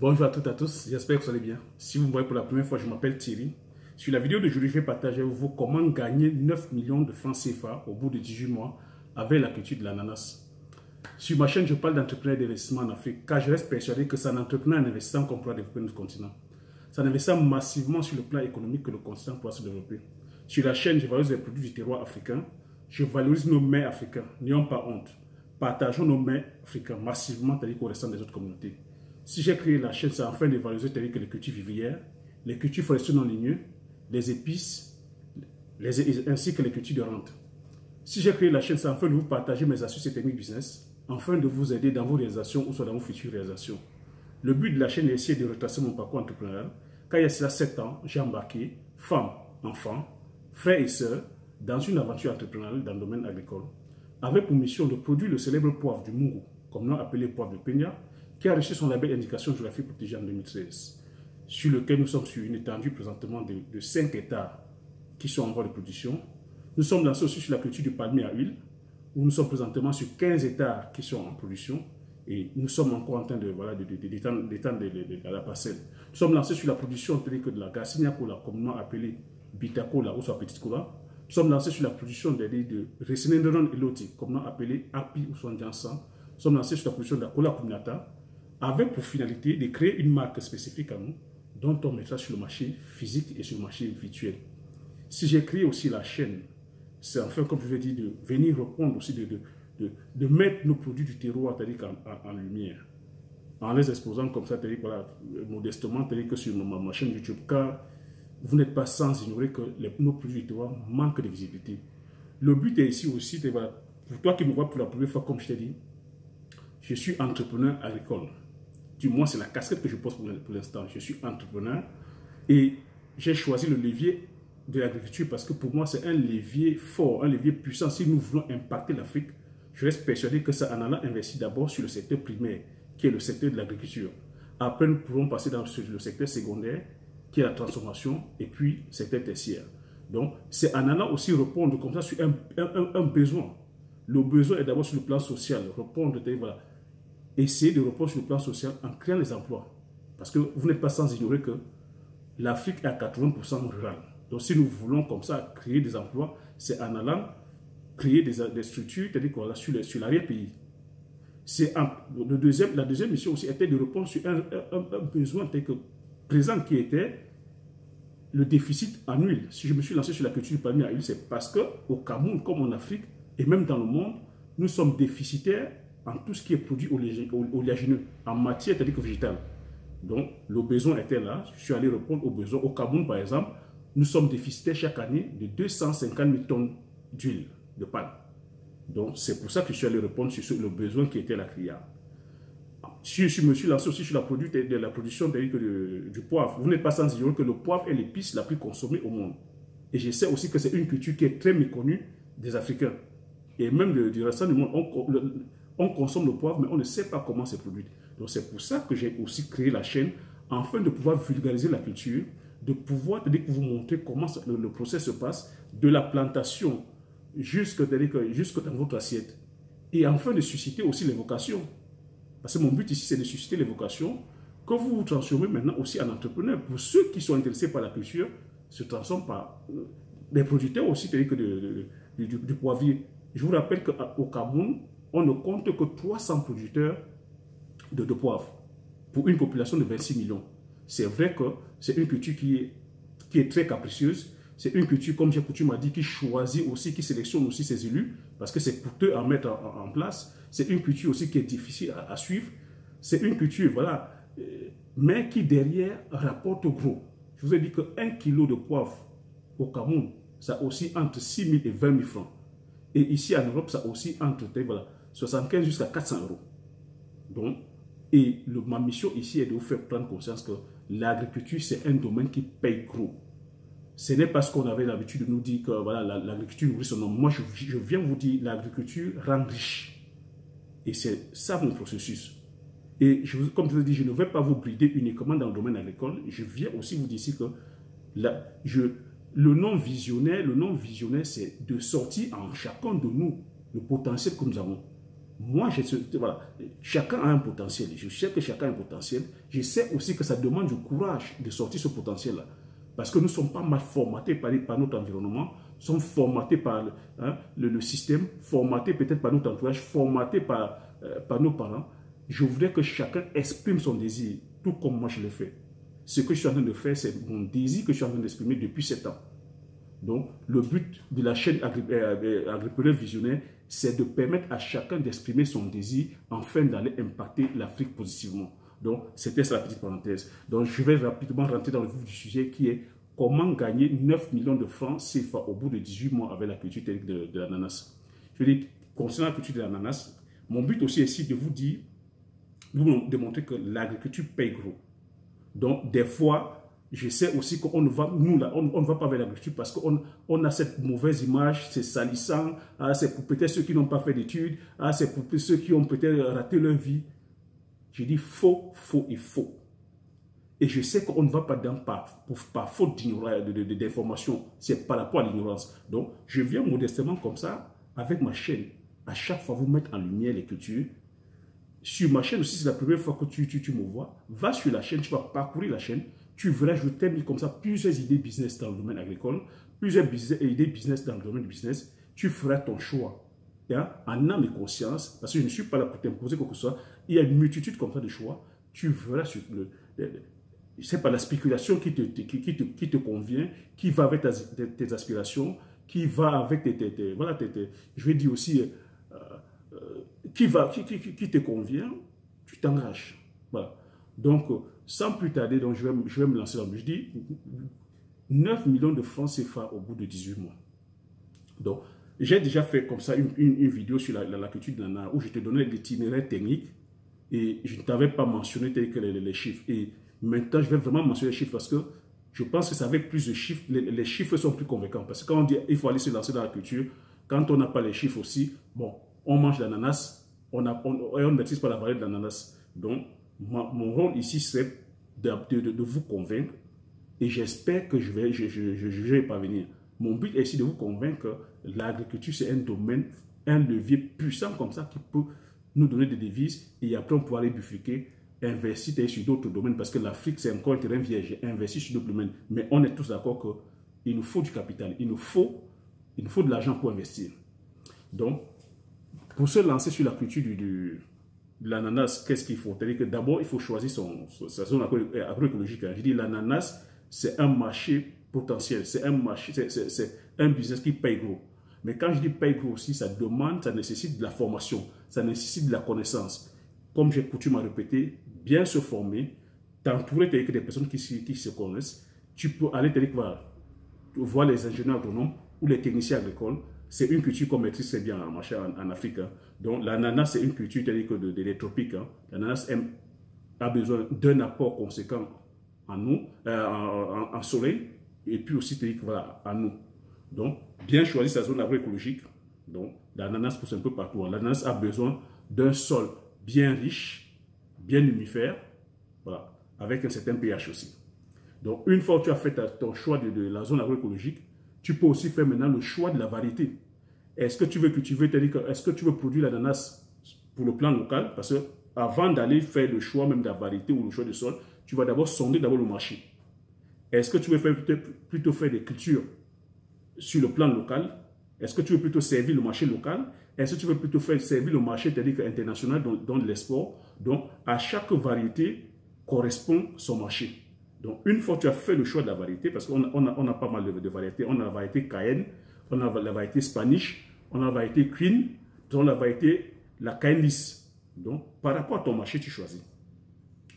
Bonjour à toutes et à tous, j'espère que vous allez bien. Si vous me voyez pour la première fois, je m'appelle Thierry. Sur la vidéo d'aujourd'hui, je vais partager avec vous comment gagner 9 millions de francs CFA au bout de 18 mois avec la culture de l'ananas. Sur ma chaîne, je parle d'entrepreneuriat et d'investissement en Afrique car je reste persuadé que c'est en entreprenant et en investissant qu'on pourra développer notre continent. C'est en investissant massivement sur le plan économique que le continent pourra se développer. Sur la chaîne, je valorise les produits du terroir africain. Je valorise nos mets africains. N'ayons pas honte. Partageons nos mets africains massivement tels qu'au restant des autres communautés. Si j'ai créé la chaîne, c'est afin de valoriser telles que les cultures vivrières, les cultures forestières non ligneuses, les épices, ainsi que les cultures de rente. Si j'ai créé la chaîne, c'est afin de vous partager mes astuces et techniques business, afin de vous aider dans vos réalisations ou soit dans vos futures réalisations. Le but de la chaîne est essayer de retracer mon parcours entrepreneurial. Car il y a cela 7 ans, j'ai embarqué femmes, enfants, frères et sœurs dans une aventure entrepreneuriale dans le domaine agricole, avec pour mission de produire le célèbre poivre du Mungu, comme nom appelé poivre de Peña, qui a reçu son label indication géographique protégée en 2013, sur lequel nous sommes sur une étendue présentement de 5 hectares qui sont en voie de production. Nous sommes lancés aussi sur la culture du palmier à huile, où nous sommes présentement sur 15 hectares qui sont en production, et nous sommes encore en train d'étendre la parcelle. Nous sommes lancés sur la production que de la Garcinia Cola, communément appelée Bita Cola ou soit Petite Cola. Nous sommes lancés sur la production de Resenendron Eloti, communément appelée Api ou soit Jansan. Nous sommes lancés sur la production de la Cola Kuminata, avec pour finalité de créer une marque spécifique à nous, dont on mettra sur le marché physique et sur le marché virtuel. Si j'ai créé aussi la chaîne, c'est enfin, comme je l'ai dit, de venir répondre aussi, de mettre nos produits du terroir en lumière, en les exposant comme ça, voilà, modestement, que sur ma chaîne YouTube, car vous n'êtes pas sans ignorer que nos produits du terroir manquent de visibilité. Le but est ici aussi, voilà, pour toi qui me vois pour la première fois, comme je t'ai dit, je suis entrepreneur agricole. Du moins, c'est la casquette que je pose pour l'instant. Je suis entrepreneur et j'ai choisi le levier de l'agriculture parce que pour moi, c'est un levier fort, un levier puissant. Si nous voulons impacter l'Afrique, je reste persuadé que c'est en allant investir d'abord sur le secteur primaire, qui est le secteur de l'agriculture. Après, nous pourrons passer dans le secteur secondaire, qui est la transformation, et puis le secteur tertiaire. Donc, c'est en allant aussi répondre comme ça sur un besoin. Le besoin est d'abord sur le plan social, répondre, voilà. Essayez de répondre sur le plan social en créant des emplois. Parce que vous n'êtes pas sans ignorer que l'Afrique est à 80% rurale. Donc si nous voulons comme ça créer des emplois, c'est en allant créer des structures, c'est-à-dire qu'on sur l'arrière-pays. La deuxième mission aussi était de répondre sur un besoin tel que présent qui était le déficit en huile. Si je me suis lancé sur la culture du palmier à huile, c'est parce qu'au Cameroun, comme en Afrique, et même dans le monde, nous sommes déficitaires en tout ce qui est produit oléagineux, en matière végétale. Donc, le besoin était là. Je suis allé répondre aux besoins. Au Cameroun, par exemple, nous sommes déficitaires chaque année de 250 000 tonnes d'huile de palme. Donc, c'est pour ça que je suis allé répondre sur le besoin qui était la criarde. Je me suis lancé aussi sur la production du poivre. Vous n'êtes pas sans ignorer que le poivre est l'épice la plus consommée au monde. Et je sais aussi que c'est une culture qui est très méconnue des Africains. Et même du restant du monde, on consomme le poivre, mais on ne sait pas comment c'est produit. Donc c'est pour ça que j'ai aussi créé la chaîne, afin de pouvoir vulgariser la culture, de pouvoir vous montrer comment le process se passe, de la plantation jusque dans votre assiette. Et enfin de susciter aussi les vocations. Parce que mon but ici, c'est de susciter les vocations, que vous vous transformez maintenant aussi en entrepreneur. Pour ceux qui sont intéressés par la culture, se transforment par des producteurs aussi, du poivrier. Je vous rappelle qu'au Cameroun, on ne compte que 300 producteurs de poivre pour une population de 26 millions. C'est vrai que c'est une culture qui est très capricieuse. C'est une culture, comme j'ai coutume à dire, qui choisit aussi, qui sélectionne aussi ses élus, parce que c'est coûteux à mettre en place. C'est une culture aussi qui est difficile à suivre. C'est une culture, voilà, mais qui derrière rapporte gros. Je vous ai dit qu'un kilo de poivre au Cameroun, ça aussi entre 6 000 et 20 000 francs. Et ici en Europe, ça aussi entre 75 jusqu'à 400 euros. Donc, ma mission ici est de vous faire prendre conscience que l'agriculture, c'est un domaine qui paye gros. Ce n'est pas ce qu'on avait l'habitude de nous dire que voilà, l'agriculture nourrit son homme. Moi, je viens vous dire, l'agriculture rend riche. Et c'est ça mon processus. Et comme je vous ai dit, je ne vais pas vous brider uniquement dans le domaine agricole. Je viens aussi vous dire ici que le non visionnaire, c'est de sortir en chacun de nous le potentiel que nous avons. Moi, voilà, chacun a un potentiel. Je sais que chacun a un potentiel. Je sais aussi que ça demande du courage de sortir ce potentiel-là. Parce que nous ne sommes pas mal formatés par notre environnement, nous sommes formatés par le système, formatés peut-être par notre entourage, formatés par nos parents. Je voudrais que chacun exprime son désir, tout comme moi je le fais. Ce que je suis en train de faire, c'est mon désir que je suis en train d'exprimer depuis 7 ans. Donc, le but de la chaîne Agripreneur Visionnaire, c'est de permettre à chacun d'exprimer son désir afin d'aller impacter l'Afrique positivement. Donc, c'était ça la petite parenthèse. Donc, je vais rapidement rentrer dans le vif du sujet qui est comment gagner 9 millions de francs CFA au bout de 18 mois avec la culture de l'ananas. Je veux dire, concernant la culture de l'ananas, mon but aussi est ici de vous dire, de vous démontrer que l'agriculture paye gros. Donc, des fois, je sais aussi qu'on ne va, nous, là, on ne va pas vers l'agriculture parce qu'on a cette mauvaise image, c'est salissant, c'est pour peut-être ceux qui n'ont pas fait d'études, c'est pour ceux qui ont peut-être raté leur vie. Je dis faux, faux et faux. Et je sais qu'on ne va pas par faute d'information, c'est par rapport à l'ignorance. Donc, je viens modestement comme ça, avec ma chaîne, à chaque fois vous mettre en lumière les cultures. Sur ma chaîne aussi, c'est la première fois que tu me vois. Va sur la chaîne, tu vas parcourir la chaîne. Tu verras, je t'ai mis comme ça plusieurs idées business dans le domaine agricole, plusieurs idées business dans le domaine du business. Tu feras ton choix. En âme et conscience, parce que je ne suis pas là pour t'imposer quoi que ce soit. Il y a une multitude comme ça de choix. Tu verras sur c'est pas la spéculation qui te convient, qui va avec tes aspirations, qui va avec voilà, je vais dire aussi, qui te convient, tu t'engages. Voilà. Donc, sans plus tarder, donc je vais me lancer dans le. Je dis 9 millions de francs CFA au bout de 18 mois. Donc, j'ai déjà fait comme ça une vidéo sur la culture de l'ananas où je te donnais l'itinéraire technique et je ne t'avais pas mentionné tel que les chiffres. Et maintenant, je vais vraiment mentionner les chiffres parce que je pense que c'est avec plus de chiffres, les chiffres sont plus convaincants. Parce que quand on dit qu'il faut aller se lancer dans la culture, quand on n'a pas les chiffres aussi, bon, on mange l'ananas, on ne maîtrise pas la valeur de l'ananas. Donc, mon rôle ici, c'est de vous convaincre et j'espère que je vais parvenir. Mon but est ici de vous convaincre que l'agriculture, c'est un domaine, un levier puissant comme ça qui peut nous donner des devises et après on pourra aller bifurquer, investir sur d'autres domaines parce que l'Afrique, c'est encore un terrain vierge, investir sur d'autres domaines. Mais on est tous d'accord qu'il nous faut du capital, il nous faut de l'argent pour investir. Donc, pour se lancer sur la culture de l'ananas, qu'est-ce qu'il faut? C'est-à-dire que d'abord, il faut choisir sa zone agroécologique. Je dis l'ananas, c'est un marché potentiel, c'est un business qui paye gros. Mais quand je dis paye gros aussi, ça nécessite de la formation, ça nécessite de la connaissance. Comme j'ai coutume à répéter, bien se former, t'entourer des personnes qui se connaissent. Tu peux aller voir les ingénieurs agronomes ou les techniciens agricoles. C'est une culture qu'on maîtrise très bien en Afrique. Hein. Donc l'ananas, c'est une culture des tropiques. Hein. L'ananas a besoin d'un apport conséquent en soleil et puis aussi voilà, en eau. Donc, bien choisir sa zone agroécologique. Donc, l'ananas pousse un peu partout. L'ananas a besoin d'un sol bien riche, bien humifère, voilà, avec un certain pH aussi. Donc, une fois que tu as fait ton choix de la zone agroécologique, tu peux aussi faire maintenant le choix de la variété. Est-ce que tu veux est-ce que tu veux produire l'ananas pour le plan local? Parce que avant d'aller faire le choix même de la variété ou le choix du sol, tu vas d'abord sonder le marché. Est-ce que tu veux plutôt faire des cultures sur le plan local? Est-ce que tu veux plutôt servir le marché local? Est-ce que tu veux plutôt servir le marché international dans l'export? Donc, à chaque variété correspond son marché. Donc, une fois que tu as fait le choix de la variété, parce qu'on a pas mal de variétés, on a la variété Cayenne, on a la variété Spanish, on a la variété Queen, on a la variété la Cayenne lisse. Donc, par rapport à ton marché, tu choisis.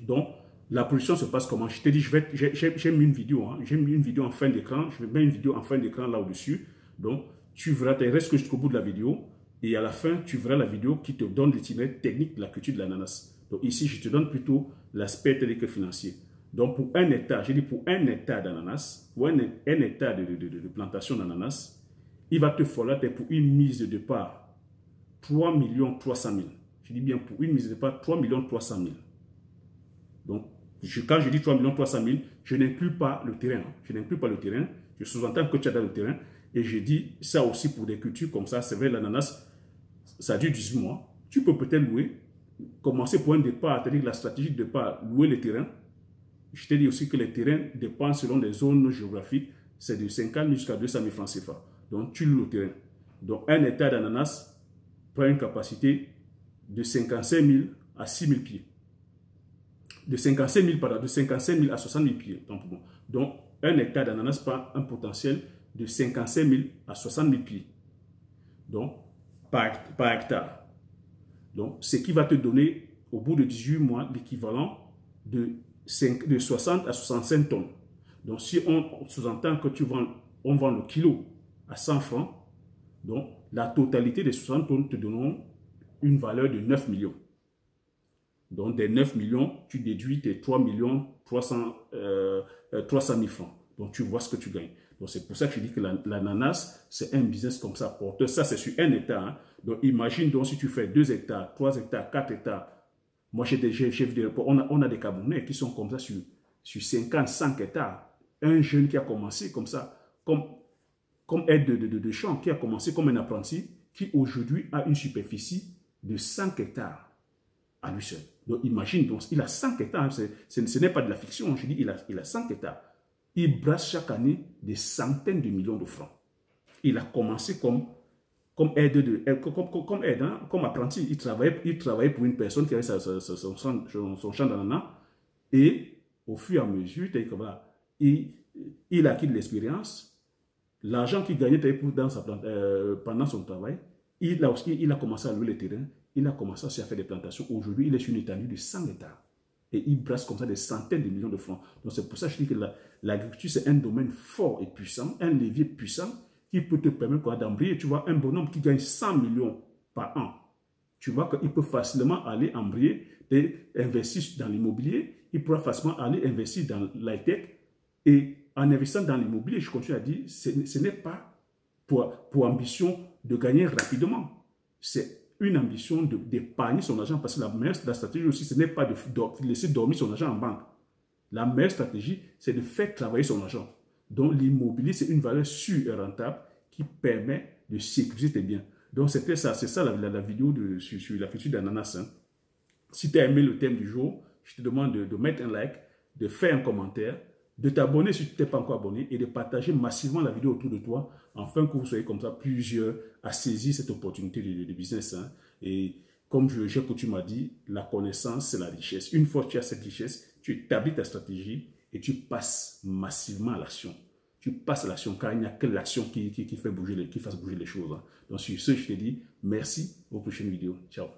Donc, la production se passe comment? Je t'ai dit, j'ai mis une vidéo, hein, j'ai mis une vidéo en fin d'écran, je vais mettre une vidéo en fin d'écran là au-dessus. Donc, tu verras, tu restes jusqu'au bout de la vidéo et à la fin, tu verras la vidéo qui te donne l'itinéraire technique de la culture de l'ananas. Donc, ici, je te donne plutôt l'aspect tel que financier. Donc, pour un hectare, j'ai dit pour un hectare d'ananas, pour un hectare de plantation d'ananas, il va te falloir pour une mise de départ 3 300 000. Je dis bien pour une mise de départ 3 300 000. Donc, quand je dis 3 300 000, je n'inclus pas le terrain. Je n'inclus pas le terrain. Je sous-entends que tu as dans le terrain. Et je dis ça aussi pour des cultures comme ça. C'est vrai, l'ananas, ça dure 18 mois. Tu peux peut-être louer, commencer pour un départ, c'est-à-dire la stratégie de départ, louer les terrains. Je t'ai dit aussi que les terrains dépendent selon les zones géographiques, c'est de 50 000 jusqu'à 200 000 francs CFA. Donc, tu loues le terrain. Donc, un hectare d'ananas prend une capacité de 55 000 à 6 000 pieds. De 55 000 à 60 000 pieds. Donc, un hectare d'ananas prend un potentiel de 55 000 à 60 000 pieds. Donc, par hectare. Donc, ce qui va te donner, au bout de 18 mois, l'équivalent de 60 à 65 tonnes. Donc, si on sous-entend que on vend le kilo à 100 francs, donc la totalité des 60 tonnes te donneront une valeur de 9 millions. Donc, des 9 millions, tu déduis tes 3 300 000 francs. Donc, tu vois ce que tu gagnes. Donc, c'est pour ça que je dis que l'ananas, c'est un business comme ça, porteur. Ça, c'est sur un hectare. Hein. Donc, imagine donc si tu fais 2 hectares, 3 hectares, 4 hectares. Moi, on a des Camerounais qui sont comme ça sur 50, 100 hectares. Un jeune qui a commencé comme ça, comme aide de champ, qui a commencé comme un apprenti, qui aujourd'hui a une superficie de 100 hectares à lui seul. Donc, imagine, donc, il a 100 hectares. Ce n'est pas de la fiction, je dis, il a 100 hectares. Il brasse chaque année des centaines de millions de francs. Il a commencé comme aide, comme apprenti. Il travaillait pour une personne qui avait son champ d'ananas. Et au fur et à mesure, il a acquis de l'expérience. L'argent qu'il gagnait pendant son travail, il a commencé à louer les terrains. Il a commencé à faire des plantations. Aujourd'hui, il est sur une étendue de 100 hectares. Et il brasse comme ça des centaines de millions de francs. Donc c'est pour ça que je dis que l'agriculture, c'est un domaine fort et puissant, un levier puissant qui peut te permettre d'embrayer. Tu vois, un bonhomme qui gagne 100 millions par an, tu vois qu'il peut facilement aller embrayer et investir dans l'immobilier. Il pourra facilement aller investir dans l'high-tech. Et en investissant dans l'immobilier, je continue à dire, ce n'est pas pour ambition de gagner rapidement. C'est une ambition d'épargner son argent, parce que la stratégie aussi, ce n'est pas de laisser dormir son argent en banque. La meilleure stratégie, c'est de faire travailler son argent. Donc, l'immobilier, c'est une valeur sûre et rentable qui permet de sécuriser tes biens. Donc, c'est ça la vidéo sur la culture d'ananas. Hein. Si tu as aimé le thème du jour, je te demande de mettre un like, de faire un commentaire, de t'abonner si tu t'es pas encore abonné et de partager massivement la vidéo autour de toi, afin que vous soyez comme ça plusieurs à saisir cette opportunité de business. Hein. Et comme j'ai coutume à dire, la connaissance, c'est la richesse. Une fois que tu as cette richesse, tu établis ta stratégie et tu passes massivement à l'action. Tu passes à l'action, car il n'y a que l'action qui fasse bouger les choses. Hein. Donc sur ce, je te dis merci, aux prochaines vidéos. Ciao.